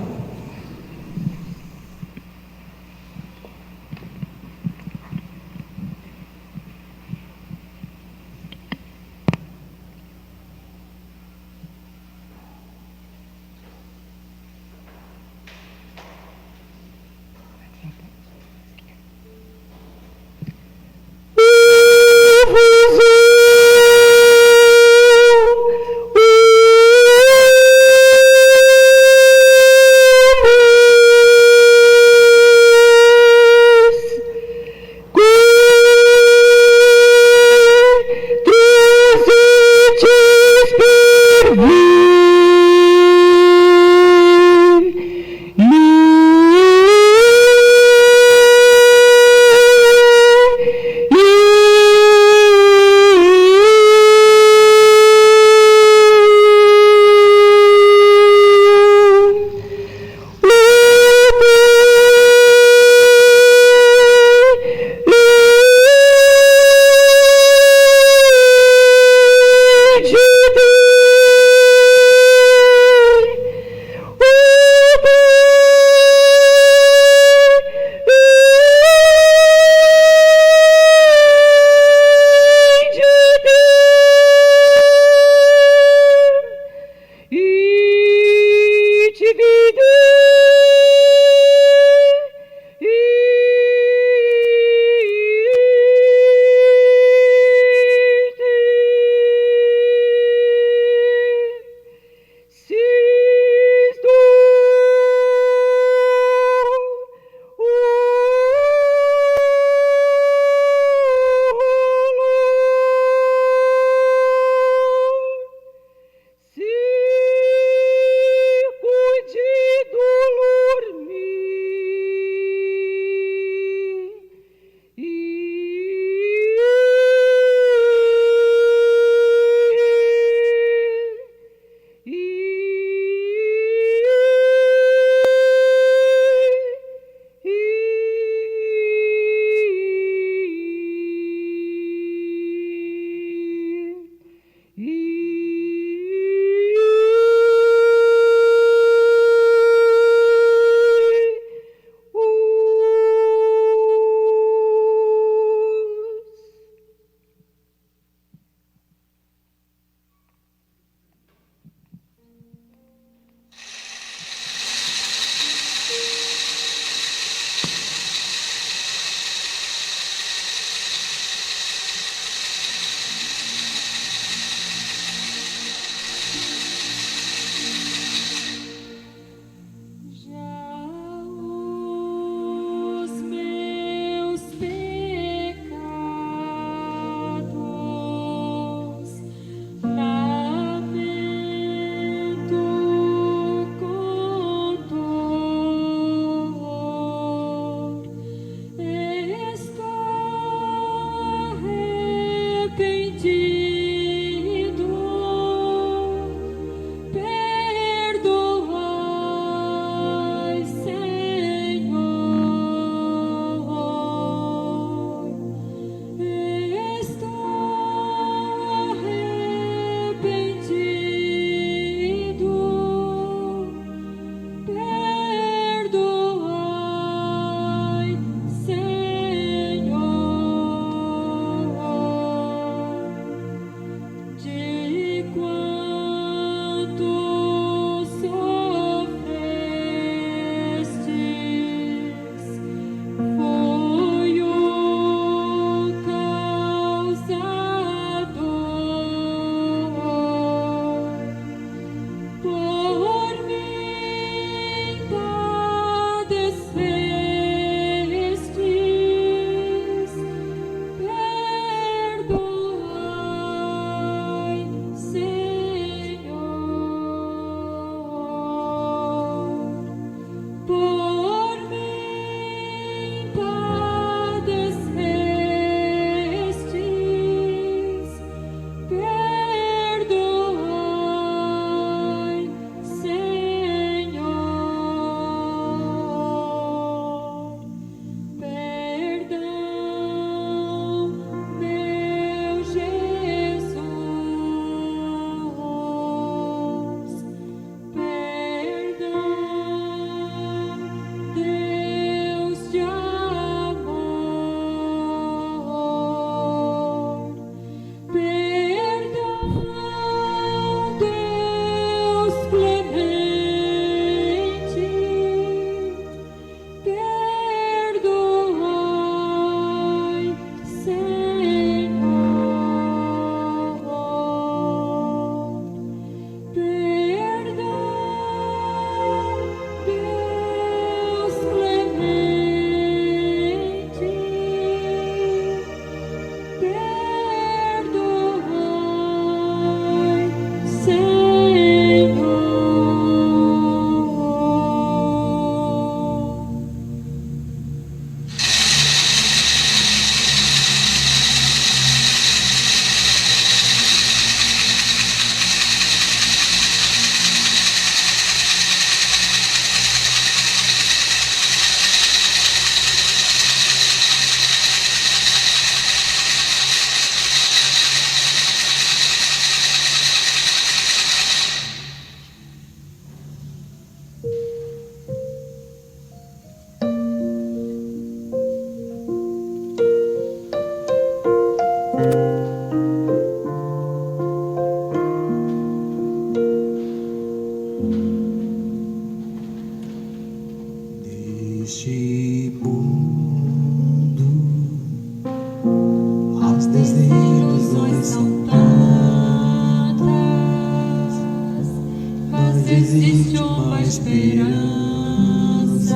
esperança.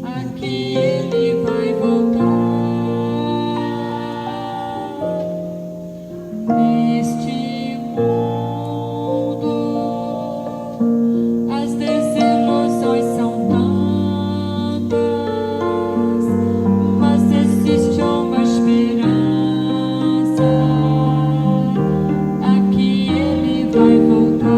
Aqui ele vai voltar. Neste mundo, as desilusões são tantas, mas existe uma esperança. Aqui ele vai voltar.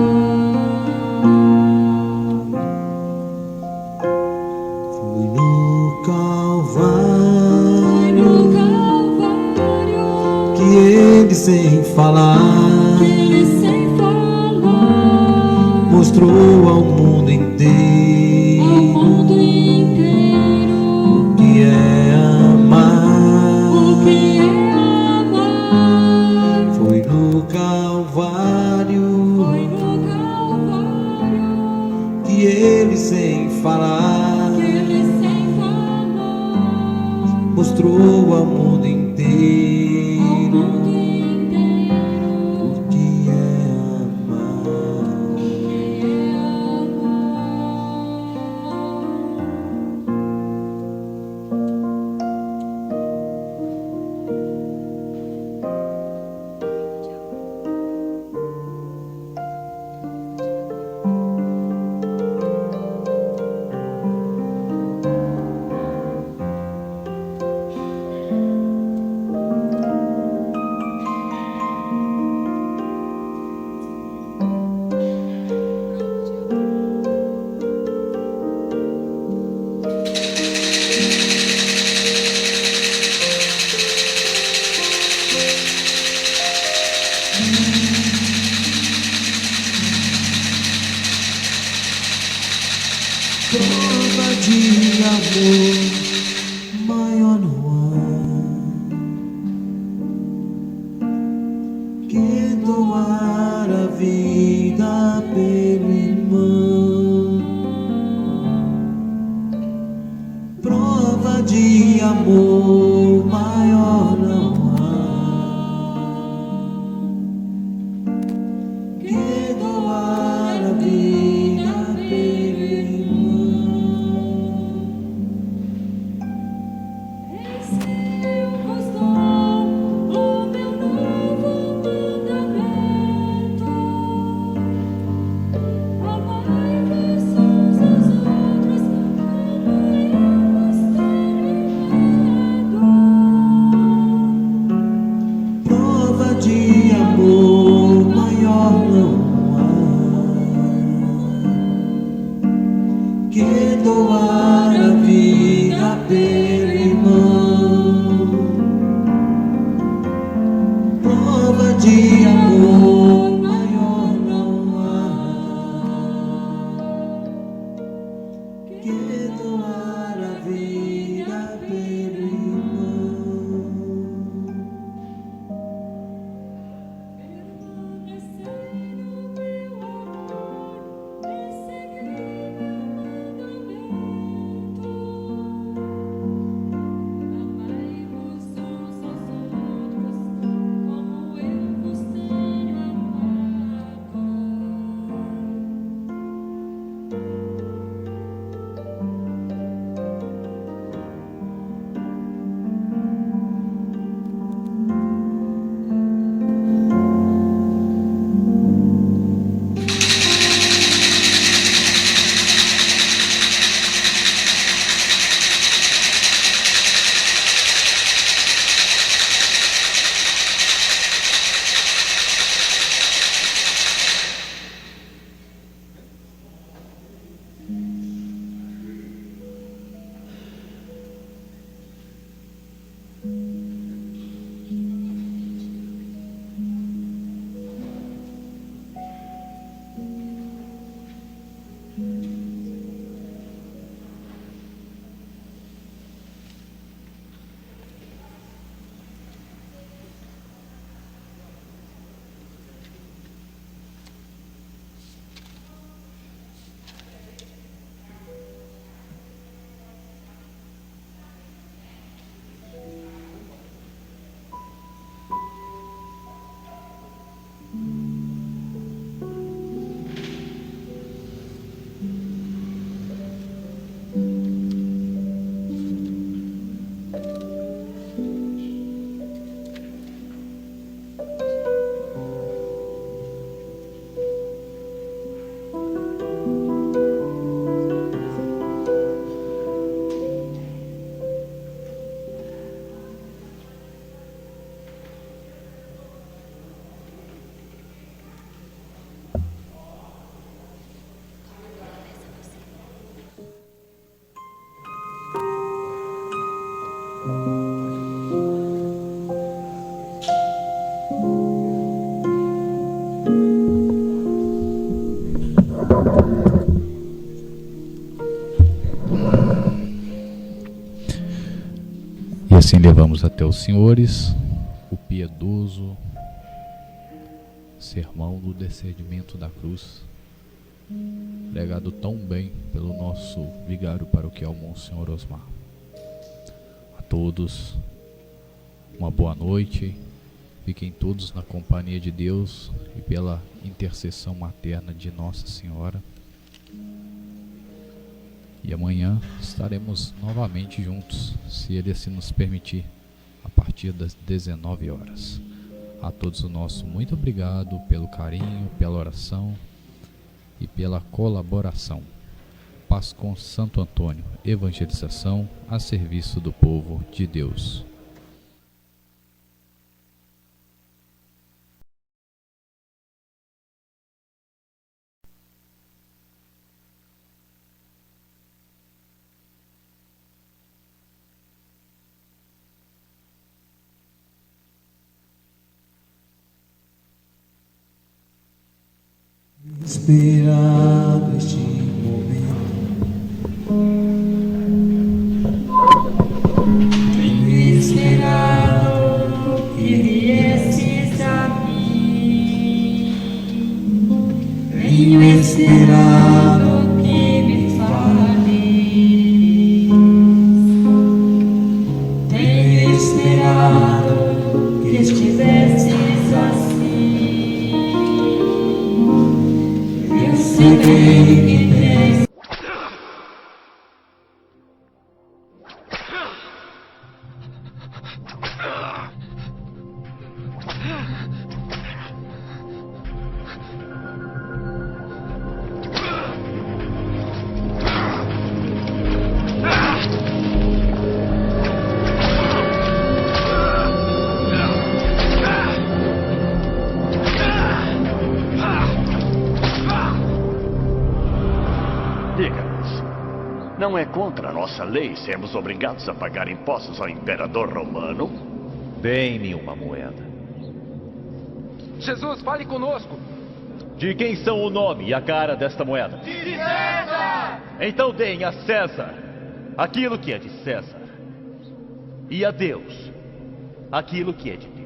Fui no Foi Calvário no Calvário que ele sem falar que ele sem falar mostrou ao mundo ao inteiro mundo inteiro o que é amar. o que é amar. Foi no Calvário Foi no Calvário que ele sem falar que ele sem falar mostrou ao mundo ao inteiro mundo inteiro o que é amar. o que é Prova de amor maior não há que doar a vida pelo irmão. Prova de amor maior não há que doar a vida pelo irmão. Esse gostou o meu novo mandamento: amai-vos uns aos outros como eu vos tenho amado. Prova de amor maior não há que doar a vida pelo irmão. Prova de amor maior não há que doar a vida pelo irmão. Permanecei no meu amor e segui meu mandamento: amai-vos uns aos outros como eu vos tenho Assim levamos até os senhores o piedoso sermão do descendimento da cruz, pregado tão bem pelo nosso vigário paroquial Monsenhor Osmar. A todos, uma boa noite, fiquem todos na companhia de Deus e pela intercessão materna de Nossa Senhora. E amanhã estaremos novamente juntos, se Ele assim nos permitir, a partir das 19 horas. A todos o nosso muito obrigado pelo carinho, pela oração e pela colaboração. Paz com Santo Antônio, evangelização a serviço do povo de Deus. Esperado este momento, Tenho esperado que viesses a mim. Tenho esperado que me fales. Tenho esperado que estivesses assim. Eu sei que tens. Diga-nos, não é contra a nossa lei sermos obrigados a pagar impostos ao imperador romano? Dê-me uma moeda. Jesus, fale conosco. De quem são o nome e a cara desta moeda? De César! Então deem a César aquilo que é de César, e a Deus aquilo que é de Deus.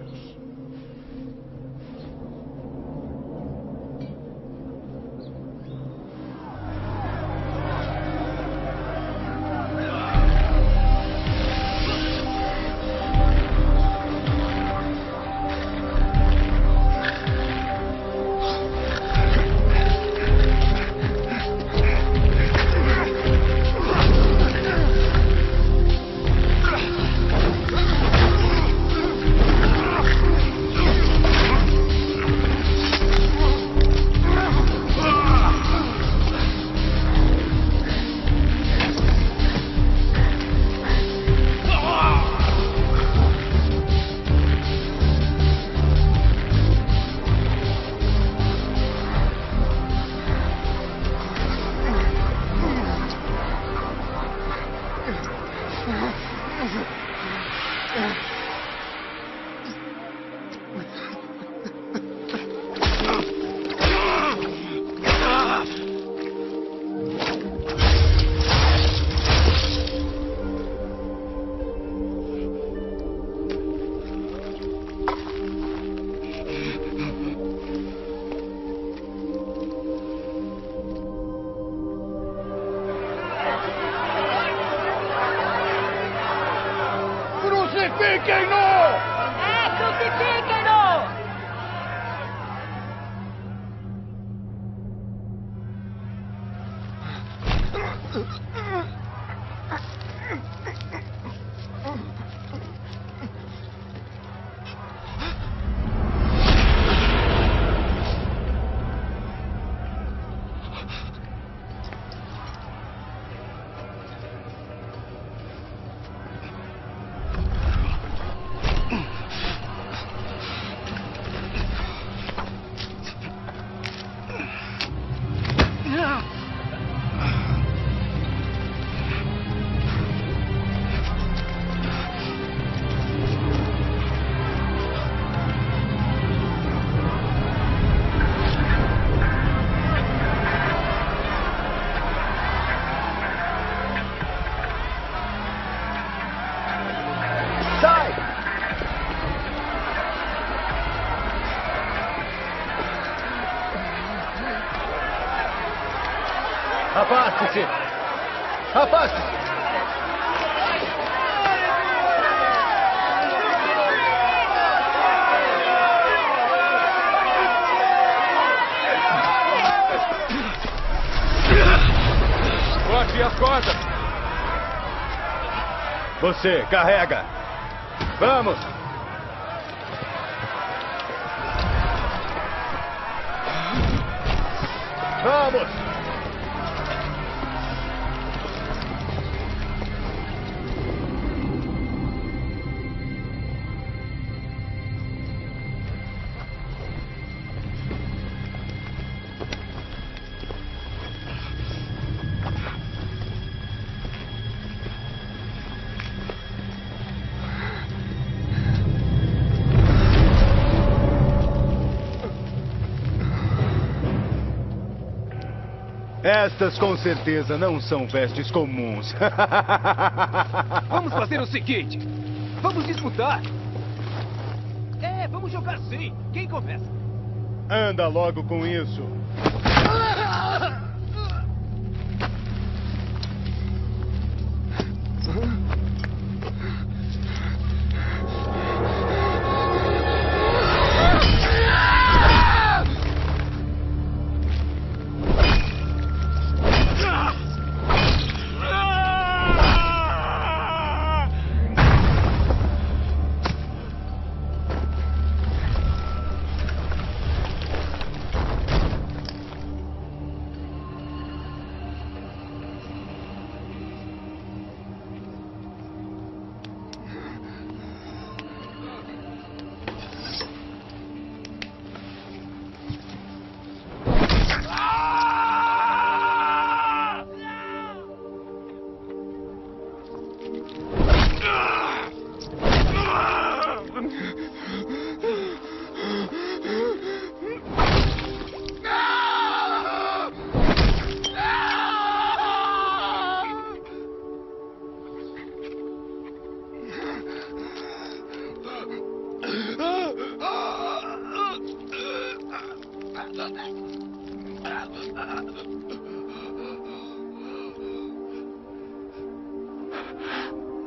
Afaste-se! Afaste-se! Corte as cordas! Você, carrega! Vamos! Vamos! Estas com certeza não são vestes comuns. Vamos fazer o seguinte. Vamos disputar. Vamos jogar sim. Quem começa? Anda logo com isso.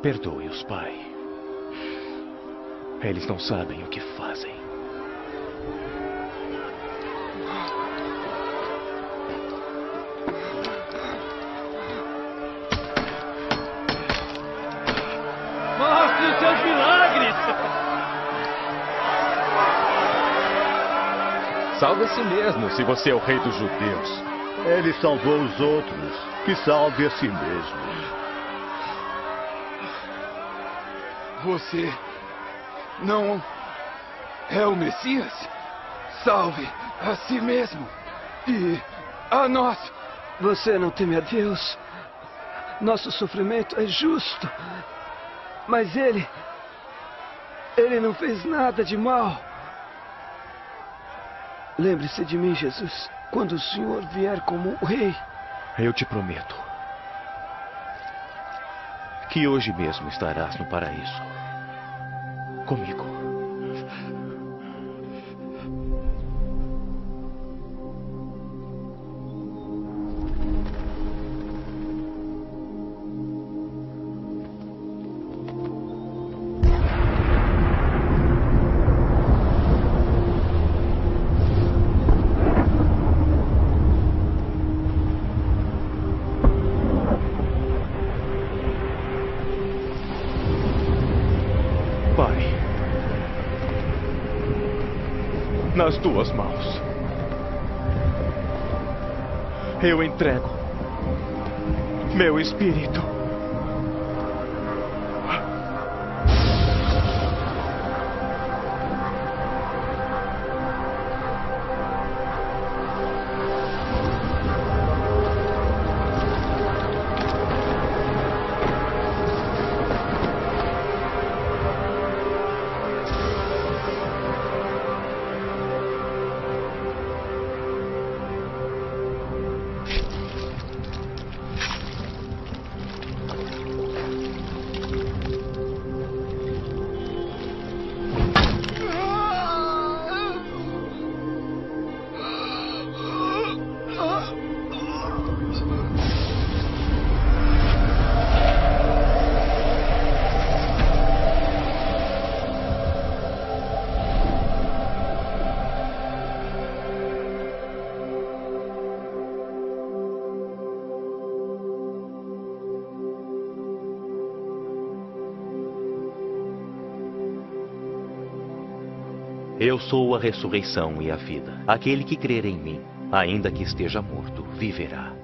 Perdoe-os, pai. Eles não sabem o que fazem. Mostre os seus milagres! Salve a si mesmo, se você é o rei dos judeus. Ele salvou os outros, que salve a si mesmo. Você não é o Messias? Salve a si mesmo e a nós. Você não teme a Deus? Nosso sofrimento é justo. Mas Ele não fez nada de mal. Lembre-se de mim, Jesus, quando o Senhor vier como o rei. Eu te prometo que hoje mesmo estarás no paraíso comigo. Nas tuas mãos eu entrego meu espírito. Eu sou a ressurreição e a vida. Aquele que crer em mim, ainda que esteja morto, viverá.